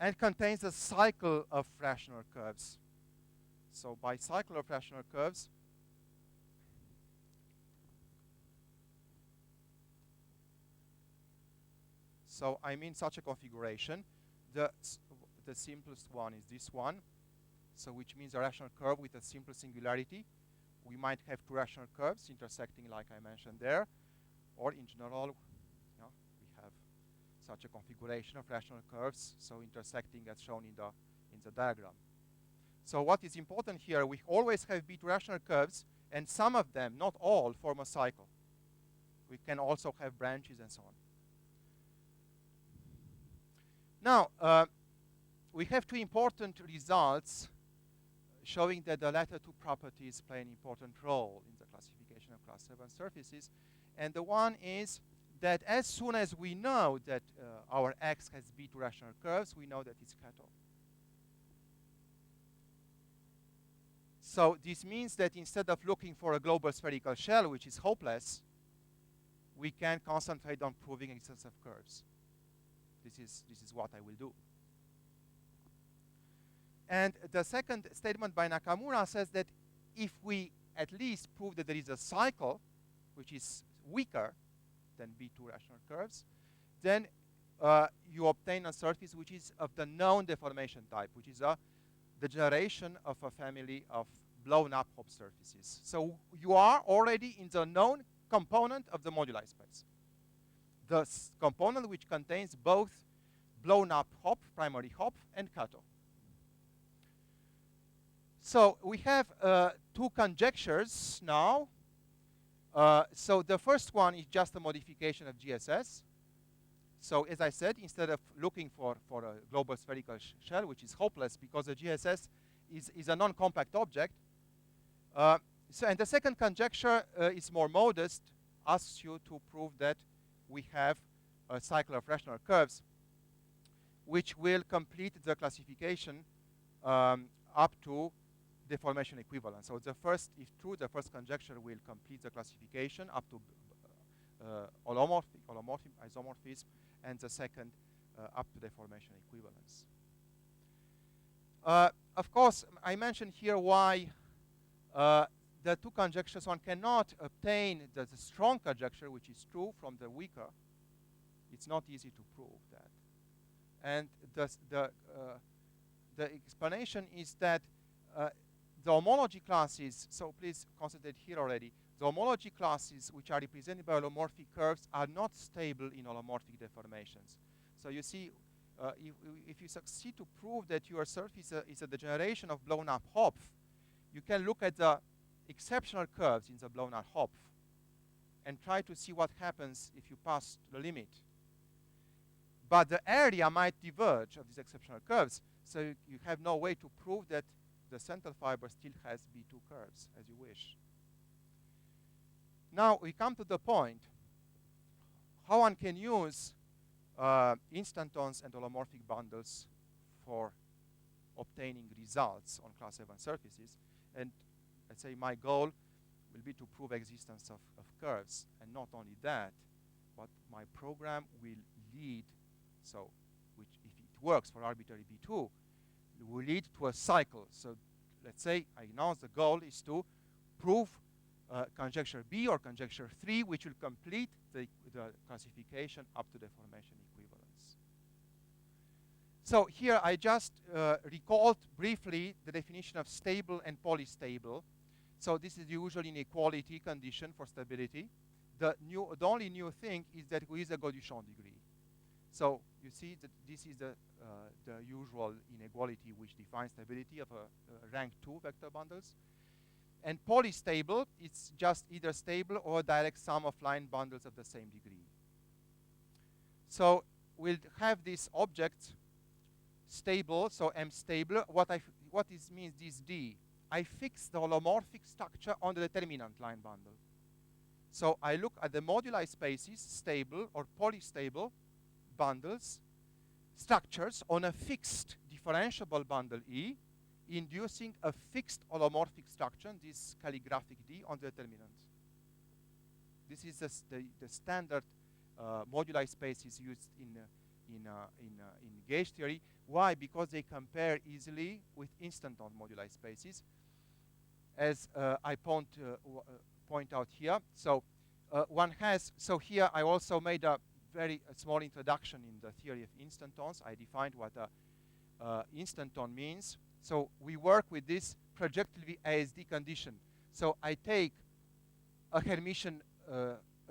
S1: and contains a cycle of rational curves. So by cycle of rational curves, so I mean such a configuration. The simplest one is this one, so which means a rational curve with a simple singularity. We might have two rational curves intersecting like I mentioned there, or in general, we have such a configuration of rational curves, so intersecting as shown in the diagram. So what is important here, we always have B2 rational curves, and some of them, not all, form a cycle. We can also have branches and so on. Now, we have two important results showing that the latter two properties play an important role in the classification of class 7 surfaces. And the one is that as soon as we know that our X has B2 rational curves, we know that it's cutoff. So this means that instead of looking for a global spherical shell, which is hopeless, we can concentrate on proving existence of curves. This is what I will do. And the second statement by Nakamura says that if we at least prove that there is a cycle, which is weaker than B2 rational curves, then you obtain a surface which is of the known deformation type, which is the generation of a family of blown-up Hopf surfaces. So you are already in the known component of the moduli space. The component which contains both blown-up Hopf, primary Hopf, and cutoff. So we have two conjectures now. So the first one is just a modification of GSS. So as I said, instead of looking for a global spherical shell, which is hopeless because the GSS is a non-compact object. And the second conjecture is more modest, asks you to prove that we have a cycle of rational curves, which will complete the classification up to deformation equivalence. So the first, if true, the first conjecture will complete the classification up to isomorphism, and the second up to deformation equivalence. Of course, I mentioned here why the two conjectures, one cannot obtain the strong conjecture, which is true, from the weaker. It's not easy to prove that. And the explanation is that the homology classes, so please concentrate here already, the homology classes which are represented by holomorphic curves are not stable in holomorphic deformations. So you see, if you succeed to prove that your surface is a degeneration of blown-up Hopf, you can look at the exceptional curves in the blown-up Hopf and try to see what happens if you pass the limit. But the area might diverge of these exceptional curves, so you have no way to prove that the central fiber still has B2 curves, as you wish. Now we come to the point how one can use instantons and holomorphic bundles for obtaining results on class 7 surfaces. And let's say my goal will be to prove existence of curves. And not only that, but my program will lead, so which if it works for arbitrary B2, will lead to a cycle. So let's say I announce the goal is to prove conjecture B or conjecture 3, which will complete the classification up to deformation equivalence. So here I just recalled briefly the definition of stable and polystable. So this is the usual inequality condition for stability. The only new thing is that there is a Gauduchon degree. So you see that this is the usual inequality which defines stability of rank 2 vector bundles. And polystable, it's just either stable or a direct sum of line bundles of the same degree. So will have this object stable, so M stable. What this means, this D, I fix the holomorphic structure on the determinant line bundle. So I look at the moduli spaces, stable or polystable bundles, structures on a fixed differentiable bundle E, inducing a fixed holomorphic structure, this calligraphic D, on the determinant. This is the standard moduli spaces used in gauge theory. Why? Because they compare easily with instanton moduli spaces, as I point out here. So one has, so here I also made a very small introduction in the theory of instantons. I defined what instanton means. So we work with this projectively ASD condition. So I take a Hermitian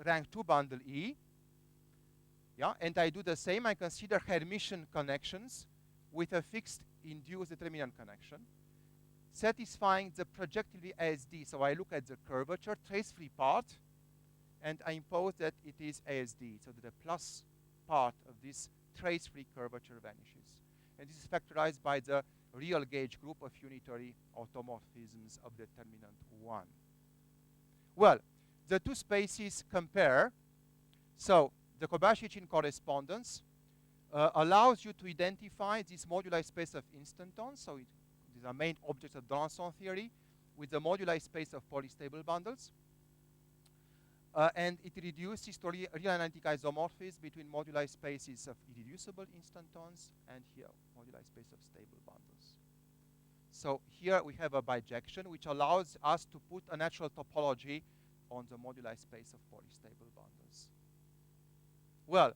S1: rank 2 bundle E, yeah, and I do the same. I consider Hermitian connections with a fixed induced determinant connection, satisfying the projectively ASD. So I look at the curvature, trace-free part, and I impose that it is ASD, so that the plus part of this trace-free curvature vanishes. And this is factorized by the real gauge group of unitary automorphisms of determinant 1. Well, the two spaces compare. So the Kobayashi-Chin correspondence allows you to identify this moduli space of instantons. So these are main objects of Donaldson theory with the moduli space of polystable bundles. And it reduces to real analytic isomorphism between moduli spaces of irreducible instantons and here moduli space of stable bundles. So here we have a bijection which allows us to put a natural topology on the moduli space of polystable bundles. Well,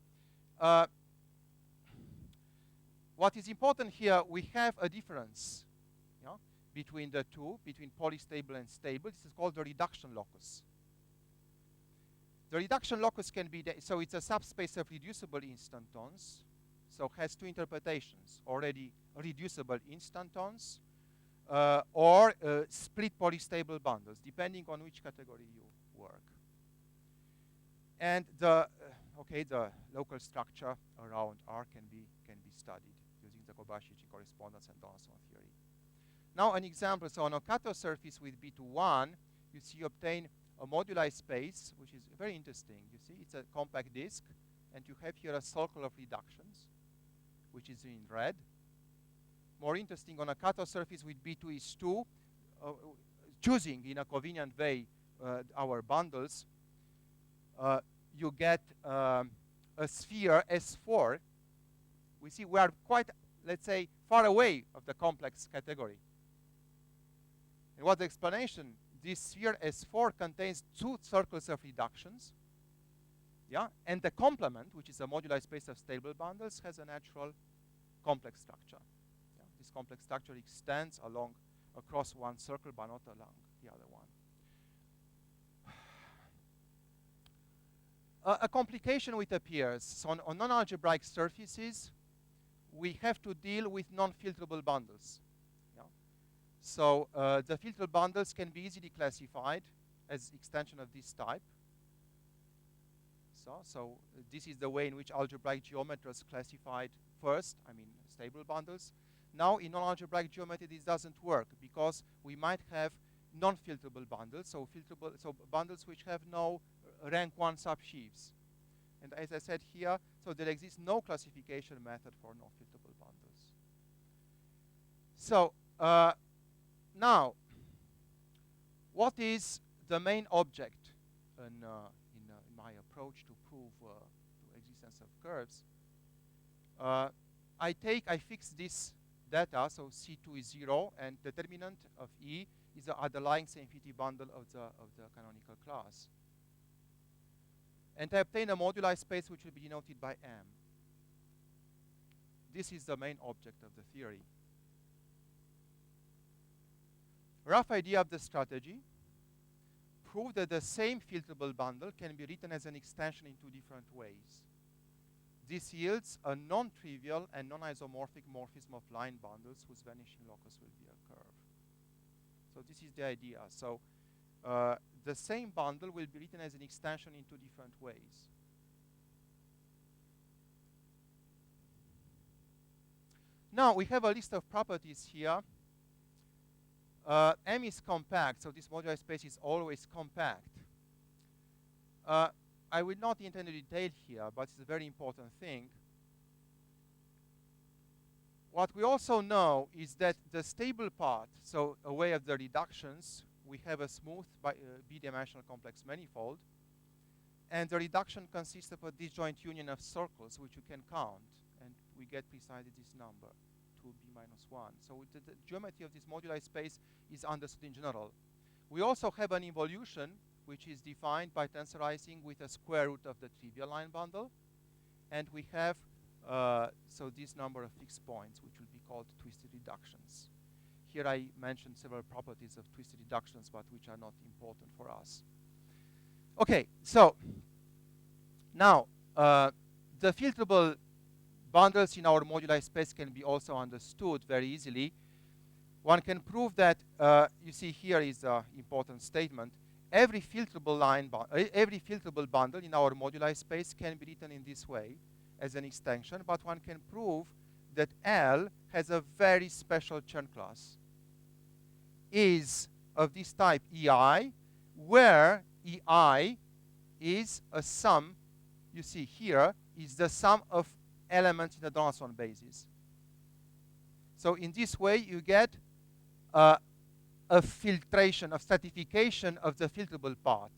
S1: what is important here, we have a difference, yeah, between the two, between polystable and stable. This is called the reduction locus. The reduction locus can be, so it's a subspace of reducible instantons, so has two interpretations, already reducible instantons or split polystable bundles, depending on which category you work. And the local structure around R can be studied using the Kobayashi-Chin correspondence and Donaldson theory. Now an example, so on a Kato surface with B21, you see you obtain a moduli space, which is very interesting. You see, it's a compact disk, and you have here a circle of reductions, which is in red. More interesting, on a Kato surface with B2 is 2, choosing in a convenient way our bundles, you get a sphere S4. We see we are quite, let's say, far away of the complex category. And what's the explanation? This sphere S4 contains two circles of reductions, yeah, and the complement, which is a moduli space of stable bundles, has a natural complex structure. Yeah, this complex structure extends across one circle, but not along the other one. A complication which appears, so on non-algebraic surfaces, we have to deal with non-filterable bundles. Yeah? So the filterable bundles can be easily classified as extension of this type. So this is the way in which algebraic geometry is classified first, I mean stable bundles. Now in non-algebraic geometry this doesn't work because we might have non-filterable bundles, so bundles which have no rank 1 subsheaves. And as I said here, so there exists no classification method for non-filterable bundles. So now, what is the main object in my approach to prove the existence of curves? I fix this data, so C2 is 0, and determinant of E is the underlying infinity bundle of the canonical class. And I obtain a moduli space which will be denoted by M. This is the main object of the theory. Rough idea of the strategy. Prove that the same filterable bundle can be written as an extension in two different ways. This yields a non-trivial and non-isomorphic morphism of line bundles whose vanishing locus will be a curve. So this is the idea. So the same bundle will be written as an extension in two different ways. Now we have a list of properties here. M is compact, so this moduli space is always compact. I will not enter into detail here, but it's a very important thing. What we also know is that the stable part, so away of the reductions, we have a smooth b-dimensional complex manifold. And the reduction consists of a disjoint union of circles, which you can count. And we get precisely this number, 2b minus 1. So the geometry of this moduli space is understood in general. We also have an involution, which is defined by tensorizing with a square root of the trivial line bundle. And we have so this number of fixed points, which will be called twisted reductions. Here I mentioned several properties of twisted reductions, but which are not important for us. Okay, so now the filterable bundles in our moduli space can be also understood very easily. One can prove that, you see here is an important statement. Every filterable bundle in our moduli space can be written in this way as an extension, but one can prove that L has a very special Chern class. Is of this type EI, where EI is a sum, you see here, is the sum of elements in the Donaldson basis. So in this way, you get a filtration, of stratification of the filterable part.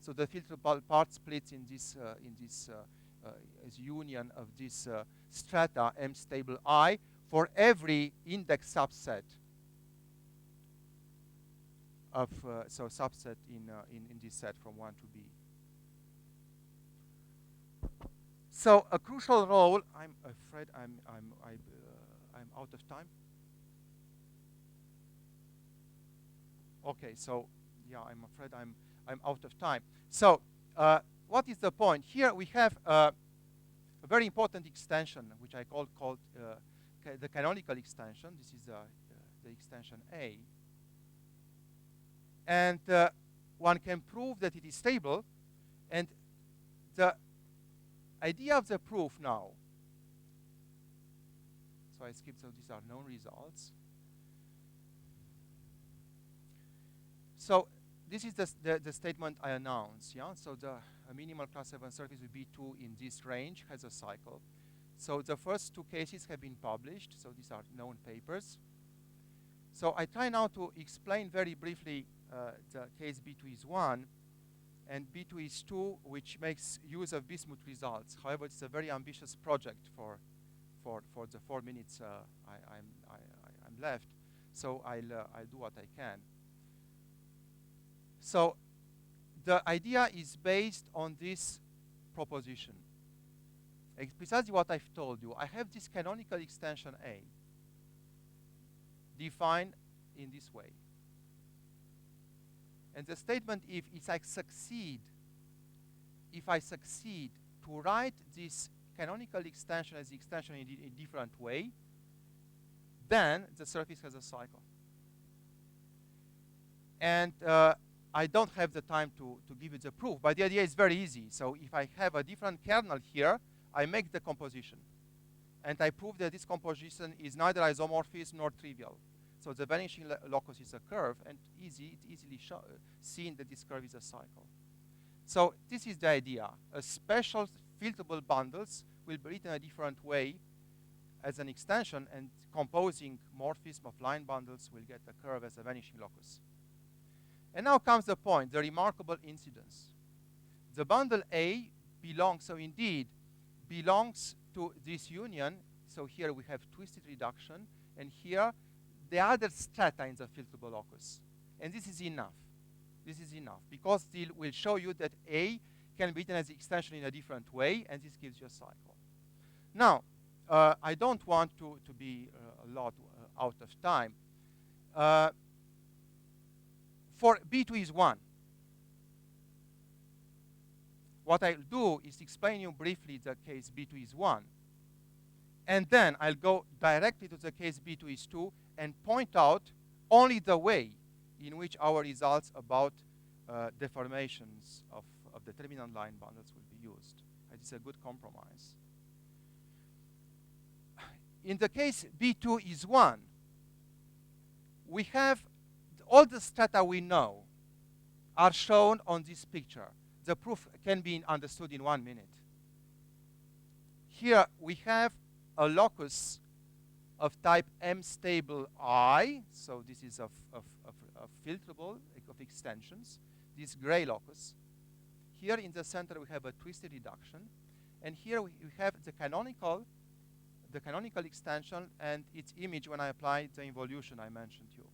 S1: So the filterable part splits in this as union of this strata M stable I for every index subset of so subset in this set from 1 to B. So a crucial role. I'm afraid I'm out of time. Okay, so yeah, I'm afraid I'm out of time. So what is the point? Here we have a very important extension, which I called the canonical extension. This is the extension A. And one can prove that it is stable. And the idea of the proof now, so I skipped, so these are known results. So this is the statement I announced. Yeah? So a minimal class 7 surface with B2 in this range has a cycle. So the first two cases have been published. So these are known papers. So I try now to explain very briefly the case B2 is 1 and B2 is 2, which makes use of Bismut results. However, it's a very ambitious project for the 4 minutes I'm left. So I'll do what I can. So the idea is based on this proposition. It's precisely what I've told you. I have this canonical extension A defined in this way. And the statement if I succeed to write this canonical extension as the extension in a different way, then the surface has a cycle. And I don't have the time to give you the proof, but the idea is very easy. So if I have a different kernel here, I make the composition. And I prove that this composition is neither isomorphism nor trivial. So the vanishing locus is a curve, and it's easily seen that this curve is a cycle. So this is the idea. A special filterable bundles will be written a different way as an extension, and composing morphism of line bundles will get a curve as a vanishing locus. And now comes the point, the remarkable incidence. The bundle A belongs, so indeed, belongs to this union. So here we have twisted reduction, and here the other strata in the filterable locus. And this is enough. This is enough, because it will show you that A can be written as an extension in a different way, and this gives you a cycle. Now, I don't want to be a lot out of time. For B2 is 1. What I'll do is explain you briefly the case B2 is 1. And then I'll go directly to the case B2 is 2 and point out only the way in which our results about deformations of determinant line bundles will be used. It is a good compromise. in the case B2 is 1, we have all the strata we know are shown on this picture. The proof can be understood in 1 minute. Here we have a locus of type M stable I, so this is of filterable, of extensions, this gray locus. Here in the center we have a twisted reduction, and here we have the canonical extension and its image when I apply the involution I mentioned to you.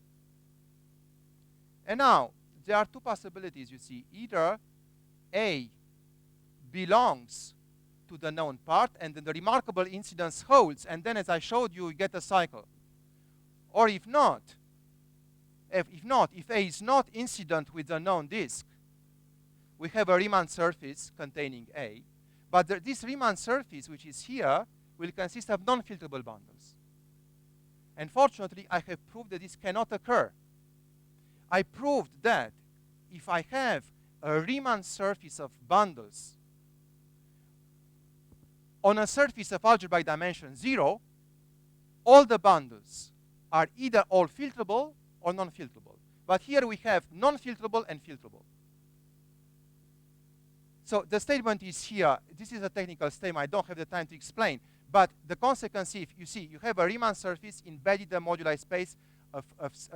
S1: And now, there are two possibilities, you see. Either A belongs to the known part, and then the remarkable incidence holds, and then as I showed you, you get a cycle. Or if not, if A is not incident with the known disk, we have a Riemann surface containing A, but this Riemann surface, which is here, will consist of non-filterable bundles. And fortunately, I have proved that this cannot occur. I proved that if I have a Riemann surface of bundles on a surface of algebraic dimension 0, all the bundles are either all filterable or non-filterable. But here we have non-filterable and filterable. So the statement is here. This is a technical statement. I don't have the time to explain. But the consequence, if you see, you have a Riemann surface embedded in the moduli space of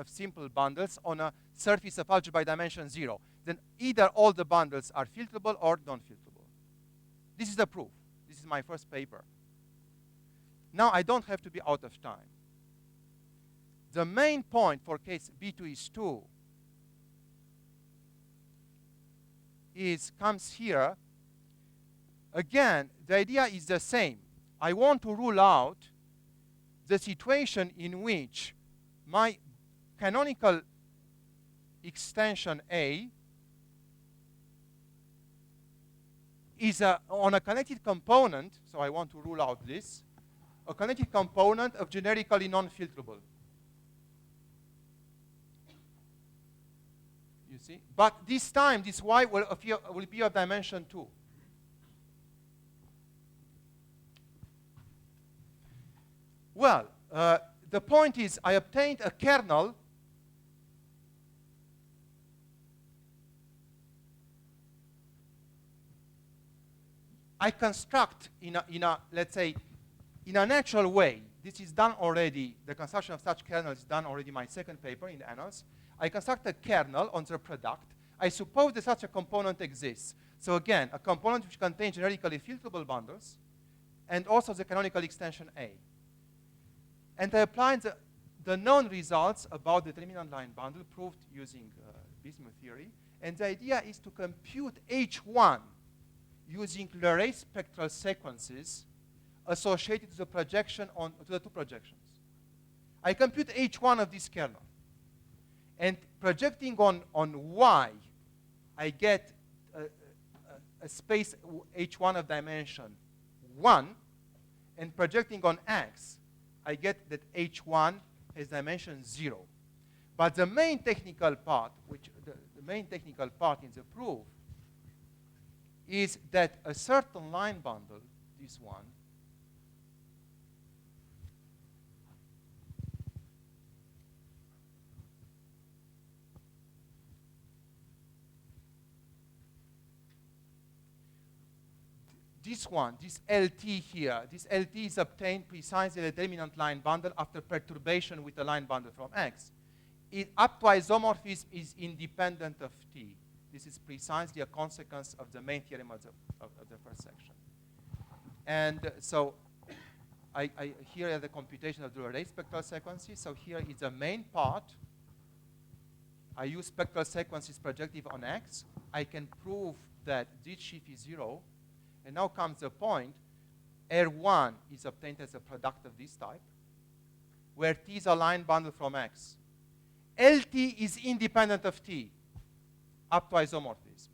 S1: simple bundles on a surface of algebraic dimension 0. Then either all the bundles are filterable or non-filterable. This is the proof. This is my first paper. Now I don't have to be out of time. The main point for case B2 is 2 comes here. Again, the idea is the same. I want to rule out the situation in which my canonical extension A is on a connected component, so I want to rule out this, a connected component of generically non-filterable. You see? But this time, this Y will be of dimension 2. Well, the point is I obtained a kernel I construct in a let's say in a natural way. This is done already. The construction of such kernel is done already in my second paper in the Annals. I construct a kernel on the product. I suppose that such a component exists. So again, a component which contains generically filterable bundles and also the canonical extension A. And I applied the known results about the determinant line bundle proved using Bismut theory. And the idea is to compute H1 using Leray spectral sequences associated to the projection to the two projections. I compute H1 of this kernel. And projecting on Y, I get a space H1 of dimension 1. And projecting on X, I get that H1 has dimension 0. But the main technical part, the main technical part in the proof, is that a certain line bundle, this one, this one, this LT here, this LT is obtained precisely the determinant line bundle after perturbation with a line bundle from X. Up to isomorphism is independent of T. This is precisely a consequence of the main theorem of the first section. And so here are the computation of the Leray spectral sequences. So here is the main part. I use spectral sequences projective on X. I can prove that this sheaf is 0. And now comes the point. R1 is obtained as a product of this type, where T is a line bundle from X. LT is independent of T, up to isomorphism.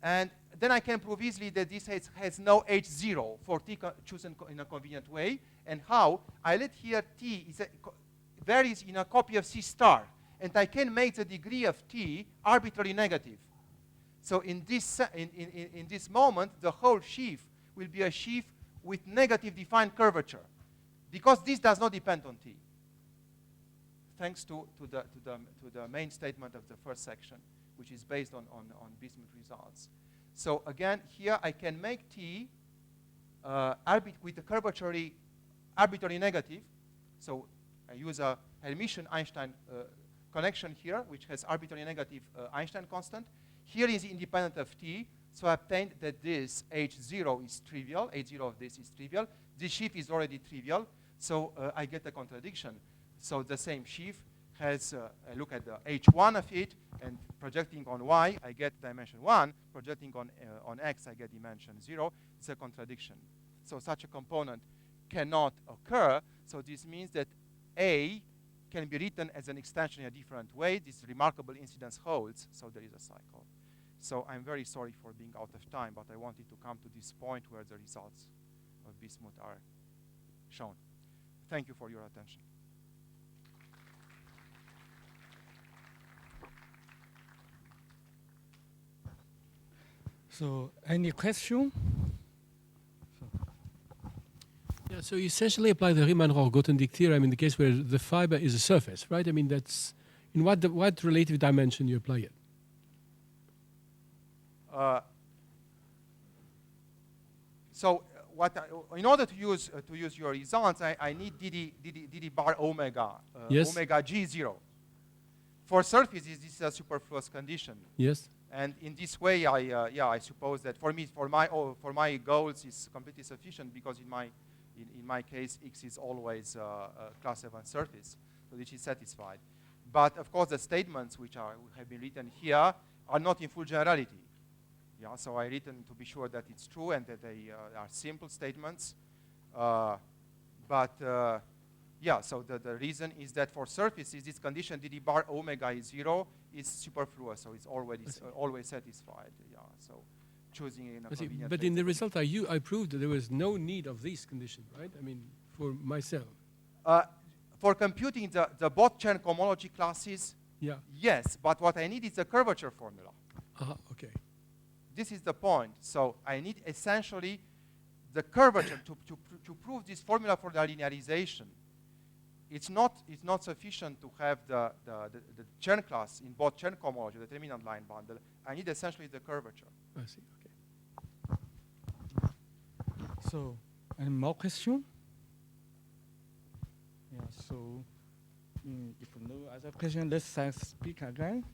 S1: And then I can prove easily that this has no H0 for T chosen in a convenient way. And how? I let here T varies in a copy of C star. And I can make the degree of T arbitrarily negative. So in this moment, the whole sheaf will be a sheaf with negative defined curvature. because this does not depend on T, thanks to the main statement of the first section, which is based on Bismut results. So again, here I can make T with a curvature arbitrarily negative. So I use a Hermitian-Einstein connection here, which has arbitrarily negative Einstein constant. Here is independent of T, so I obtained that this H0 is trivial. H0 of this is trivial. This sheaf is already trivial, so I get a contradiction. So the same sheaf has, I look at the H1 of it, and projecting on Y, I get dimension 1. Projecting on X, I get dimension 0. It's a contradiction. So such a component cannot occur. So this means that A can be written as an extension in a different way. This remarkable incidence holds, so there is a cycle. So I'm very sorry for being out of time, but I wanted to come to this point where the results of Bismut are shown. Thank you for your attention.
S2: So, any question?
S3: Yeah, so you essentially apply the Riemann-Roch-Grothendieck theorem in the case where the fiber is a surface, right? I mean, that's in what relative dimension you apply it?
S1: In order to use your results, I need dd bar omega,
S3: yes.
S1: omega G0. For surfaces, this is a superfluous condition.
S3: Yes.
S1: And in this way, I suppose that for my goals, it's completely sufficient because in my case, X is always a class 7 surface, so this is satisfied. But of course, the statements which have been written here are not in full generality. Yeah, so I written to be sure that it's true and that they are simple statements. Yeah, so the reason is that for surfaces, this condition dd bar omega is 0 is superfluous, so it's always satisfied. Yeah, so choosing in a convenient
S3: But in the result, I proved that there was no need of this condition, right? I mean, for myself.
S1: For computing the Bott-Chern cohomology classes,
S3: yeah.
S1: Yes, but what I need is a curvature formula.
S3: Okay.
S1: This is the point. So I need essentially the curvature to prove this formula for the linearization. It's not sufficient to have the Chern class in Bott-Chern cohomology, the determinant line bundle. I need essentially the curvature.
S3: I see. Okay.
S2: So, any more questions? Yeah. So, if no other question, let's speak again.